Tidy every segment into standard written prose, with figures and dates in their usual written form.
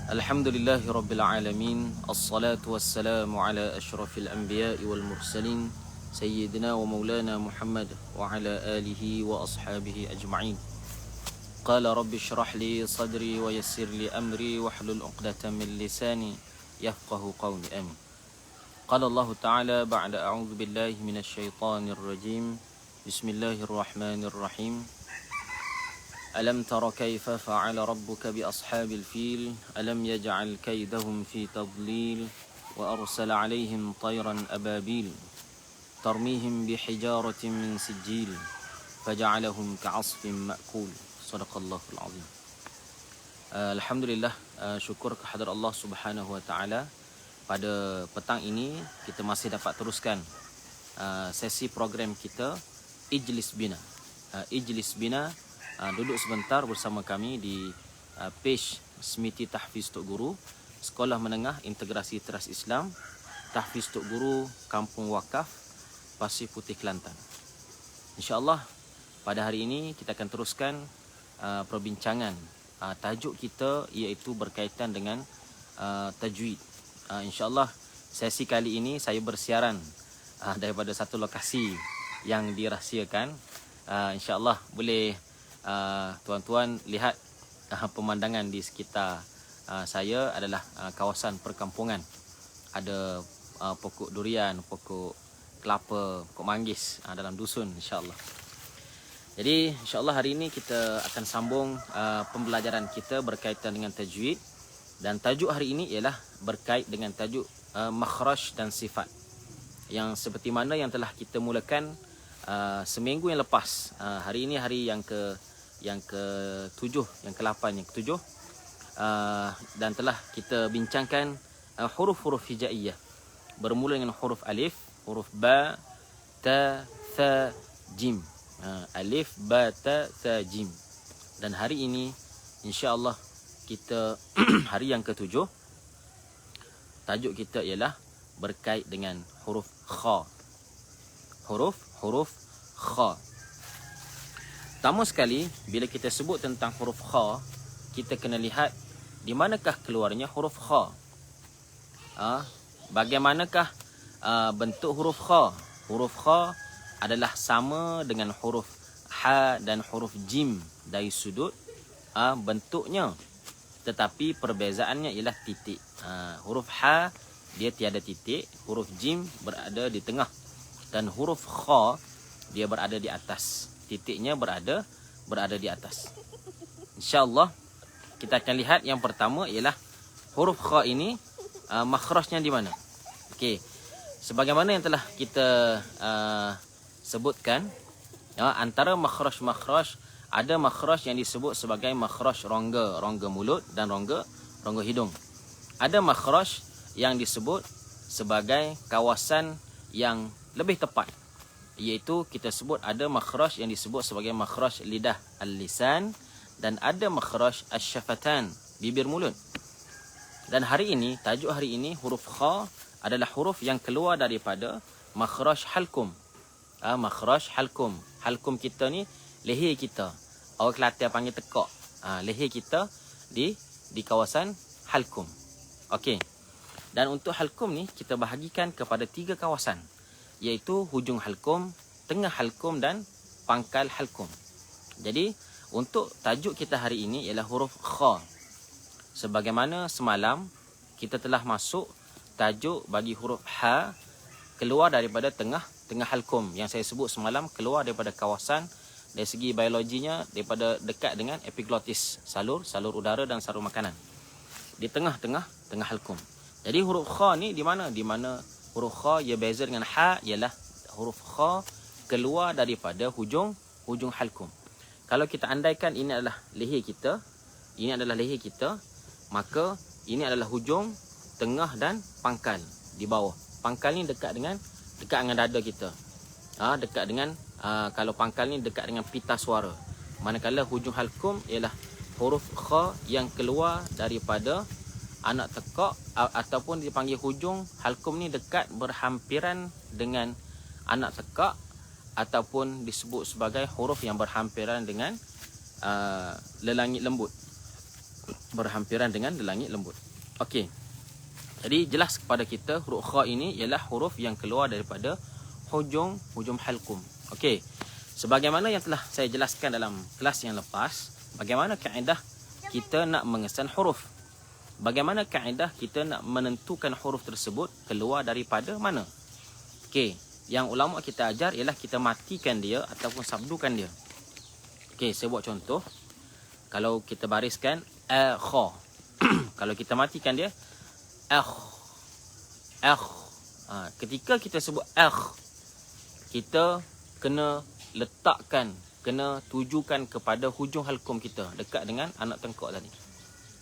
Alhamdulillahi Rabbil Alamin. Assalatu wassalamu ala ashrafil anbiya'i wal mursalin Sayyidina wa maulana Muhammad wa ala alihi wa ashabihi ajma'in. Qala rabbi shrah li sadri wa yassir li amri wahlul uqdatan min lisani yafqahu qawli. Amin. Qala Allah Ta'ala ba'da a'udzu billahi minasy syaithanir rajim. Bismillahirrahmanirrahim. ألم تر كيف فعل ربك بأصحاب الفيل ألم يجعل كيدهم في تضليل وأرسل عليهم طيرا أبابيل ترميهم بحجارة من سجيل فجعلهم كعصف مأكول صدق الله العظيم. Alhamdulillah, syukur kehadrat Allah Subhanahu wa taala. Pada petang ini kita masih dapat teruskan sesi program kita Ijlis Bina. Ijlis Bina, duduk sebentar bersama kami di page Smiti Tahfiz Tok Guru, Sekolah Menengah Integrasi Teras Islam, Tahfiz Tok Guru, Kampung Wakaf, Pasir Putih, Kelantan. InsyaAllah pada hari ini kita akan teruskan perbincangan. Tajuk kita iaitu berkaitan dengan tajwid. InsyaAllah sesi kali ini saya bersiaran daripada satu lokasi yang dirahsiakan. InsyaAllah boleh tuan-tuan lihat pemandangan di sekitar saya adalah kawasan perkampungan. Ada pokok durian, pokok kelapa, pokok manggis dalam dusun, insya-Allah. Jadi insya-Allah hari ini kita akan sambung pembelajaran kita berkaitan dengan tajwid, dan tajuk hari ini ialah berkait dengan tajuk makhraj dan sifat, yang seperti mana yang telah kita mulakan seminggu yang lepas. Hari ini hari yang ke-7, yang ke-8, yang ke-7, dan telah kita bincangkan huruf-huruf hijaiyah bermula dengan huruf alif, huruf ba, ta, tha, jim. Alif, ba, ta, tha, jim. Dan hari ini insya-Allah kita hari yang ke-7, tajuk kita ialah berkait dengan huruf kha. Huruf kha. Pertama sekali, bila kita sebut tentang huruf kha, kita kena lihat di manakah keluarnya huruf kha. Bagaimanakah bentuk huruf kha? Huruf kha adalah sama dengan huruf ha dan huruf jim dari sudut bentuknya, tetapi perbezaannya ialah titik. Huruf ha dia tiada titik, huruf jim berada di tengah, dan huruf kha dia berada di atas. Titiknya berada di atas. InsyaAllah kita akan lihat yang pertama ialah huruf kha ini makhrajnya di mana. Okey. Sebagaimana yang telah kita sebutkan, antara makhraj ada makhraj yang disebut sebagai makhraj rongga mulut dan rongga hidung. Ada makhraj yang disebut sebagai kawasan yang lebih tepat, iaitu kita sebut ada makhraj yang disebut sebagai makhraj lidah al-lisan, dan ada makhraj asy-syafatan, bibir mulut. Dan hari ini, tajuk hari ini, huruf kha adalah huruf yang keluar daripada makhraj halkum. Makhraj halkum. Halkum kita ni leher kita. Orang Kelantan panggil tekak. Leher kita di kawasan halkum. Okey. Dan untuk halkum ni kita bahagikan kepada 3 kawasan, iaitu hujung halkum, tengah halkum dan pangkal halkum. Jadi untuk tajuk kita hari ini ialah huruf kha. Sebagaimana semalam kita telah masuk tajuk bagi huruf ha keluar daripada tengah halkum, yang saya sebut semalam keluar daripada kawasan dari segi biologinya daripada dekat dengan epiglottis, salur udara dan salur makanan, di tengah halkum. Jadi huruf kha ni di mana? Di mana huruf kha ia beza dengan ha ialah huruf kha keluar daripada hujung halkum. Kalau kita andaikan ini adalah leher kita, maka ini adalah hujung, tengah dan pangkal di bawah. Pangkal ni dekat dengan dada kita. Dekat dengan kalau pangkal ni dekat dengan pita suara. Manakala hujung halkum ialah huruf kha yang keluar daripada anak tekak, ataupun dipanggil hujung halkum ni dekat berhampiran dengan anak tekak, ataupun disebut sebagai huruf yang berhampiran dengan lelangit lembut. berhampiran dengan langit lembut. Okey. Jadi jelas kepada kita huruf kha ini ialah huruf yang keluar daripada hujung halqum. Okey. Sebagaimana yang telah saya jelaskan dalam kelas yang lepas, bagaimana kaedah kita nak mengesan huruf? Bagaimana kaedah kita nak menentukan huruf tersebut keluar daripada mana? Okey, yang ulama kita ajar ialah kita matikan dia ataupun sabdukan dia. Okey, saya buat contoh. Kalau kita bariskan kha. Kalau kita matikan dia ketika kita sebut kita kena letakkan, kena tujukan kepada hujung halqum kita dekat dengan anak tengkok tadi.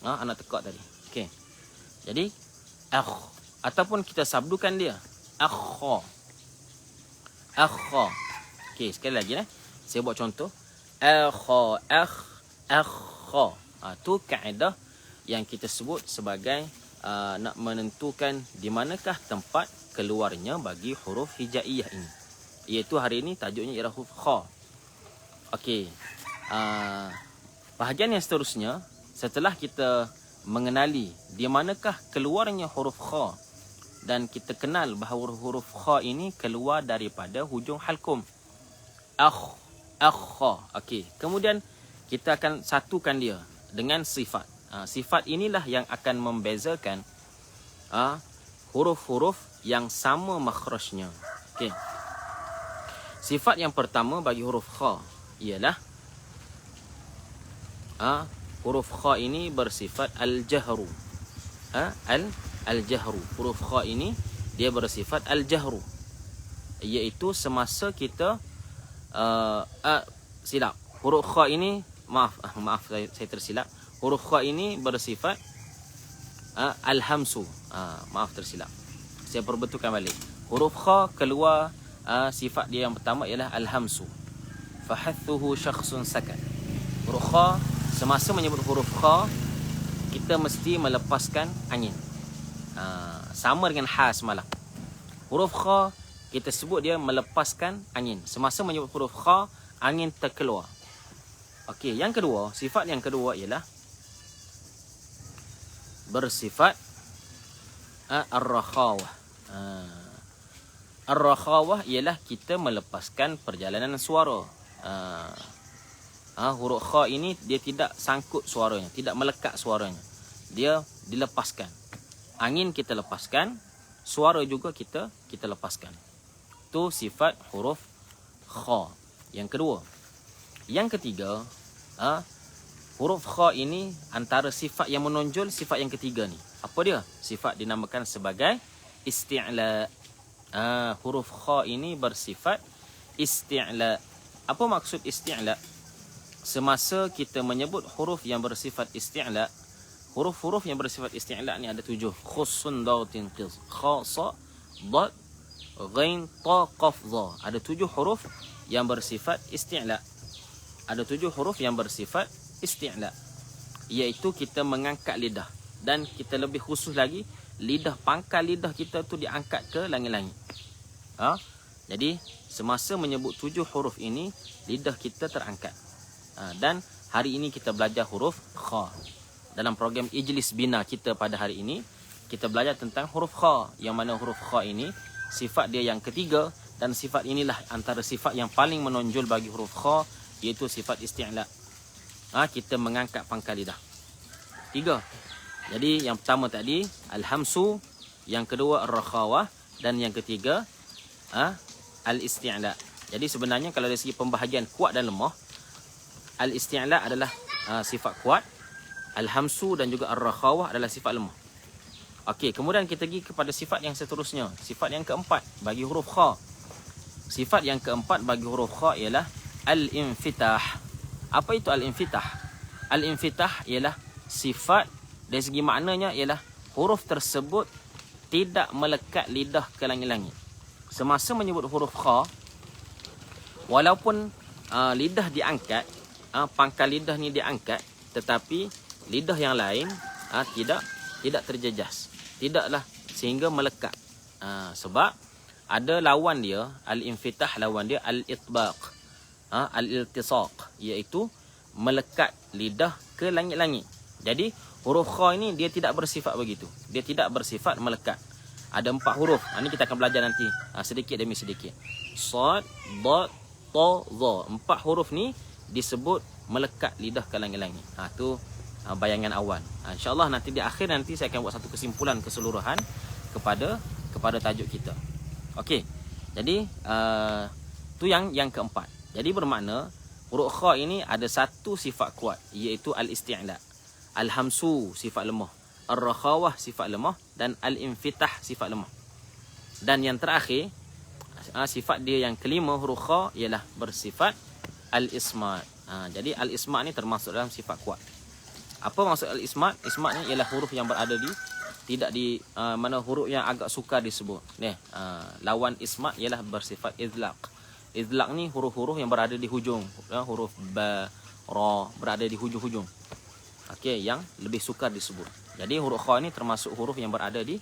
Anak tengkok tadi. Okey. Jadi ataupun kita sabdukan dia akha. Okey, sekali lagi saya buat contoh. Akha. Tu kaedah yang kita sebut sebagai nak menentukan di manakah tempat keluarnya bagi huruf hijaiyah ini. Iaitu hari ini tajuknya ialah huruf kha. Okey. Bahagian yang seterusnya, setelah kita mengenali di manakah keluarnya huruf kha dan kita kenal bahawa huruf kha ini keluar daripada hujung halqum. Akha. Okey. Kemudian kita akan satukan dia dengan sifat. Sifat inilah yang akan membezakan huruf-huruf yang sama makhrajnya. Okey. Sifat yang pertama bagi huruf kha ialah huruf kha ini bersifat al-jahru. Al-jahru. Huruf kha ini dia bersifat al-jahru. Iaitu semasa kita silap. Huruf kha ini maaf saya tersilap. Huruf kha ini bersifat al-hamsu. Maaf tersilap. Saya perbetulkan balik. Huruf kha keluar sifat dia yang pertama ialah al-hamsu. Fahathuhu syakhsun sakan. Huruf kha, semasa menyebut huruf kha, kita mesti melepaskan angin. Sama dengan ha semalam. Huruf kha, kita sebut dia melepaskan angin. Semasa menyebut huruf kha, angin terkeluar. Okey, yang kedua, sifat yang kedua ialah bersifat ar-rakhawah. Ar-rakhawah ialah kita melepaskan perjalanan suara. Huruf kha ini dia tidak sangkut suaranya, tidak melekat suaranya. Dia dilepaskan. Angin kita lepaskan, suara juga kita lepaskan. Itu sifat huruf kha yang kedua. Yang ketiga, huruf kha ini antara sifat yang menonjol sifat yang ketiga ni. Apa dia? Sifat dinamakan sebagai isti'la. Huruf kha ini bersifat isti'la. Apa maksud isti'la? Semasa kita menyebut huruf yang bersifat isti'la, huruf-huruf yang bersifat isti'la ni ada 7. Khussun dautin qiz. Kha, sa, dad, ghain, ta, qaf, dha. Ada 7 huruf yang bersifat isti'la. Ada 7 huruf yang bersifat isti'la. Iaitu kita mengangkat lidah. Dan kita lebih khusus lagi, lidah, pangkal lidah kita tu diangkat ke langit-langit. Jadi semasa menyebut 7 huruf ini, lidah kita terangkat. Dan hari ini kita belajar huruf kha. Dalam program Ijlis Bina kita pada hari ini, kita belajar tentang huruf kha. Yang mana huruf kha ini sifat dia yang ketiga, dan sifat inilah antara sifat yang paling menonjol bagi huruf kha, iaitu sifat isti'la. Kita mengangkat pangkal lidah. 3. Jadi yang pertama tadi al-hamsu, yang kedua ar-rakhawah, dan yang ketiga al-isti'la. Jadi sebenarnya kalau dari segi pembahagian kuat dan lemah, al-isti'la adalah sifat kuat, al-hamsu dan juga ar-rakhawah adalah sifat lemah. Okey, kemudian kita pergi kepada sifat yang seterusnya, sifat yang keempat bagi huruf kha. Sifat yang keempat bagi huruf kha ialah al-infitah. Apa itu al-infitah? Al-infitah ialah sifat dari segi maknanya ialah huruf tersebut tidak melekat lidah ke langit-langit. Semasa menyebut huruf kha, walaupun lidah diangkat, pangkal lidah ni diangkat, tetapi lidah yang lain tidak terjejas, tidaklah sehingga melekat. Sebab ada lawan dia, al-infitah, lawan dia al-itbaq, al-iltisaq, iaitu melekat lidah ke langit-langit. Jadi Huruf kha ini dia tidak bersifat begitu. Dia tidak bersifat melekat. Ada 4 huruf. Ini kita akan belajar nanti sedikit demi sedikit. Sad, dad, ta, za. 4 huruf ni disebut melekat lidah ke langit-langit. Tu bayangan awal. InsyaAllah nanti di akhir nanti saya akan buat satu kesimpulan keseluruhan kepada tajuk kita. Okey. Jadi tu yang keempat. Jadi bermakna huruf kha ini ada satu sifat kuat, iaitu al-isti'la. Al-hamsu sifat lemah, ar-rakhawah sifat lemah, dan al-infitah sifat lemah. Dan yang terakhir sifat dia yang kelima huruf kha ialah bersifat al-ismat. Jadi al-ismat ni termasuk dalam sifat kuat. Apa maksud al-ismat? Ismat ni ialah huruf yang berada di tidak di mana huruf yang agak sukar disebut. Lawan ismat ialah bersifat izlaq. Izlaq ni huruf-huruf yang berada di hujung. Huruf ba, ra berada di hujung-hujung. Okey, yang lebih sukar disebut. Jadi huruf kha ni termasuk huruf yang berada di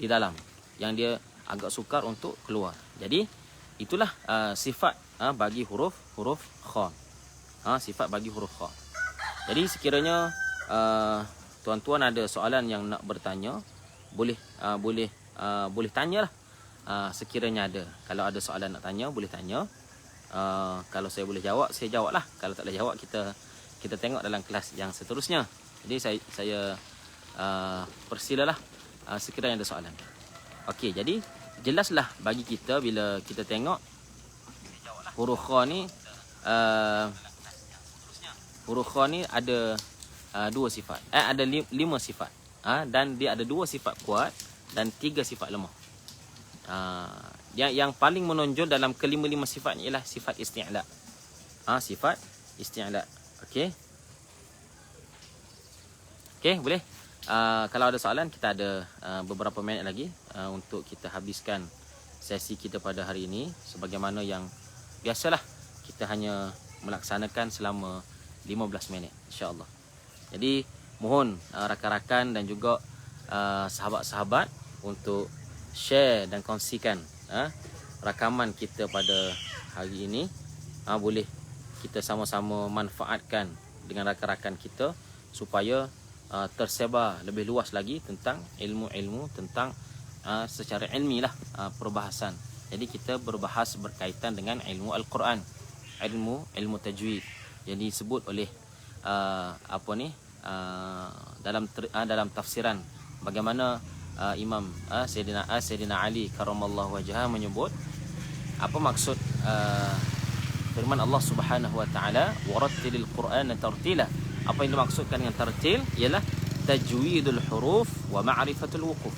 dalam, yang dia agak sukar untuk keluar. Jadi itulah sifat bagi huruf kha. Sifat bagi huruf kha. Jadi sekiranya tuan-tuan ada soalan yang nak bertanya, boleh tanyalah. Sekiranya ada. Kalau ada soalan nak tanya, boleh tanya. Kalau saya boleh jawab, saya jawablah. Kalau tak boleh jawab, kita tengok dalam kelas yang seterusnya. Jadi saya persilalah sekiranya ada soalan. Okey, jadi jelaslah bagi kita bila kita tengok huruf kha ni ada 2 sifat. Ada 5 sifat. Dan dia ada 2 sifat kuat dan 3 sifat lemah. Yang paling menonjol dalam kelima-lima sifat ni ialah sifat isti'la. Sifat isti'la. Okey. Okey, boleh. Kalau ada soalan, kita ada beberapa minit lagi untuk kita habiskan sesi kita pada hari ini. Sebagaimana yang biasalah, kita hanya melaksanakan selama 15 minit, insya-Allah. Jadi mohon rakan-rakan dan juga sahabat-sahabat untuk share dan kongsikan rakaman kita pada hari ini. Boleh kita sama-sama manfaatkan dengan rakan-rakan kita supaya tersebar lebih luas lagi tentang ilmu-ilmu tentang secara ilmiah perbahasan. Jadi kita berbahas berkaitan dengan ilmu Al-Quran, ilmu tajwid yang disebut oleh dalam tafsiran. Bagaimana Imam Sayyidina Ali karramallahu wajhah menyebut apa maksud firman Allah Subhanahu wa taala, warattilil Qur'ana tartila. Apa yang dimaksudkan dengan tartil ialah tajwidul huruf wa ma'rifatul wuquf,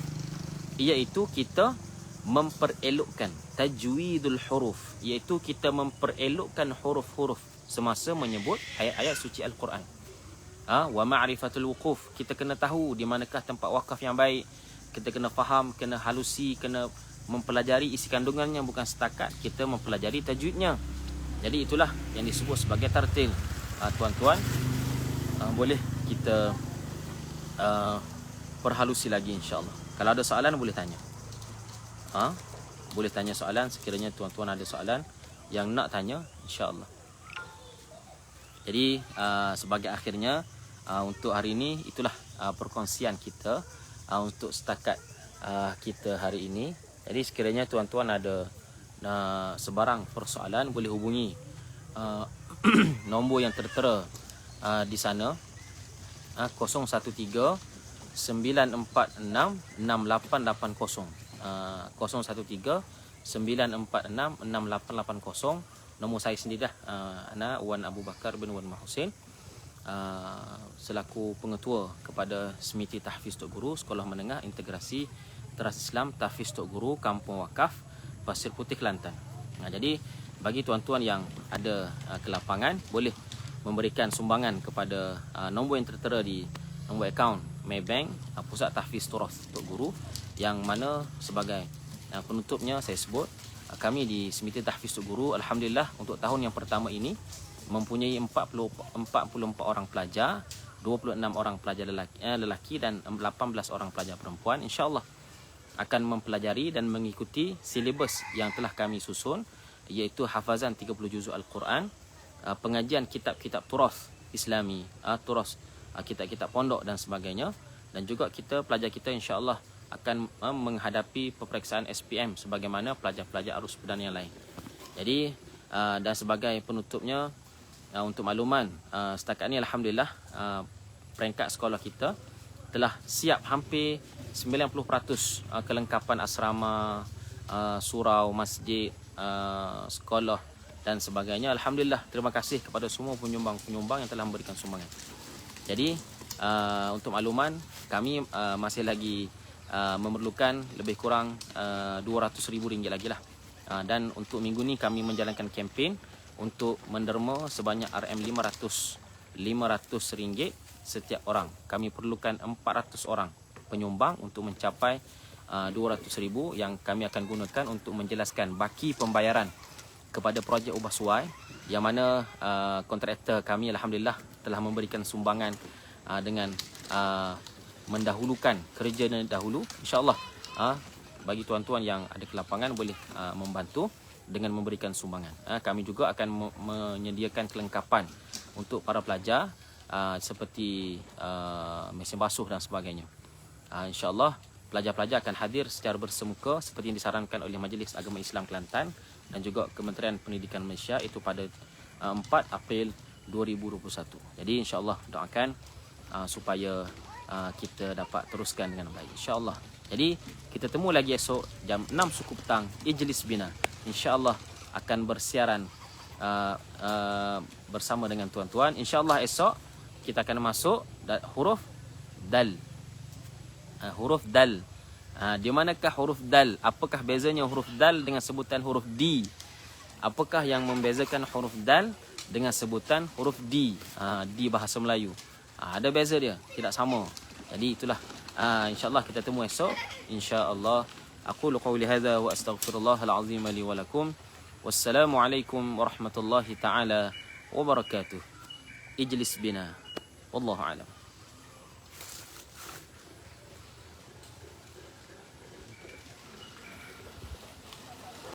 iaitu kita memperelokkan tajwidul huruf, iaitu kita memperelokkan huruf-huruf semasa menyebut ayat-ayat suci Al-Quran. Wa ma'rifatul wuquf, kita kena tahu di manakah tempat wakaf yang baik. Kita kena faham, kena halusi, kena mempelajari isi kandungannya, bukan setakat kita mempelajari tajwidnya. Jadi itulah yang disebut sebagai tartil. Tuan-tuan, boleh kita perhalusi lagi insya-Allah. Kalau ada soalan boleh tanya. Boleh tanya soalan sekiranya tuan-tuan ada soalan yang nak tanya, insya-Allah. Jadi sebagai akhirnya untuk hari ini itulah perkongsian kita untuk setakat kita hari ini. Jadi sekiranya tuan-tuan ada sebarang persoalan, boleh hubungi nombor yang tertera di sana, 013 946 6880, 013 946 6880. Nombor saya sendirilah, ana Wan Abu Bakar bin Wan Mahusin, selaku pengetua kepada Semiti Tahfiz Tok Guru Sekolah Menengah Integrasi Teras Islam Tahfiz Tok Guru Kampung Wakaf Pasir Putih, Kelantan. Jadi bagi tuan-tuan yang ada kelapangan, boleh memberikan sumbangan kepada nombor yang tertera di nombor akaun Maybank Pusat Tahfiz Turas Tok Guru, yang mana sebagai penutupnya saya sebut, kami di Semiti Tahfiz Tok Guru alhamdulillah untuk tahun yang pertama ini mempunyai 44 orang pelajar, 26 orang pelajar lelaki dan 18 orang pelajar perempuan. InsyaAllah akan mempelajari dan mengikuti silibus yang telah kami susun, iaitu hafazan 30 juzuk Al-Quran, pengajian kitab-kitab turas Islami, turas kitab-kitab pondok dan sebagainya. Dan juga pelajar kita insya-Allah akan menghadapi peperiksaan SPM sebagaimana pelajar-pelajar arus perdana yang lain. Jadi dan sebagai penutupnya, untuk makluman, setakat ni alhamdulillah peringkat sekolah kita telah siap hampir 90% kelengkapan asrama, surau, masjid, sekolah dan sebagainya. Alhamdulillah, terima kasih kepada semua penyumbang-penyumbang yang telah memberikan sumbangan. Jadi untuk makluman, kami masih lagi memerlukan lebih kurang RM200,000 lagi lah. Dan untuk minggu ni kami menjalankan kempen untuk menderma sebanyak RM500 setiap orang. Kami perlukan 400 orang penyumbang untuk mencapai RM200,000 yang kami akan gunakan untuk menjelaskan baki pembayaran kepada projek Ubah Suai, yang mana kontraktor kami alhamdulillah telah memberikan sumbangan dengan mendahulukan kerja dahulu. InsyaAllah bagi tuan-tuan yang ada kelapangan boleh membantu dengan memberikan sumbangan. Kami juga akan menyediakan kelengkapan untuk para pelajar seperti mesin basuh dan sebagainya. InsyaAllah pelajar-pelajar akan hadir secara bersemuka seperti yang disarankan oleh Majlis Agama Islam Kelantan dan juga Kementerian Pendidikan Malaysia, itu pada 4 April 2021. Jadi insyaAllah doakan supaya kita dapat teruskan dengan baik, insyaAllah. Jadi kita temu lagi esok jam 6 suku petang, Ijlis Bina. InsyaAllah akan bersiaran bersama dengan tuan-tuan. InsyaAllah esok kita akan masuk huruf dal. Huruf dal. Di manakah huruf dal? Apakah bezanya huruf dal dengan sebutan huruf D? Apakah yang membezakan huruf dal dengan sebutan huruf D? Di bahasa Melayu. Ada beza dia, tidak sama. Jadi itulah, insyaAllah kita temu esok. InsyaAllah. Aqulu qawli hadha wa astaghfirullahal azim li wa lakum. Wassalamualaikum warahmatullahi ta'ala wabarakatuh. Ijlis bina. Wallahu a'lam.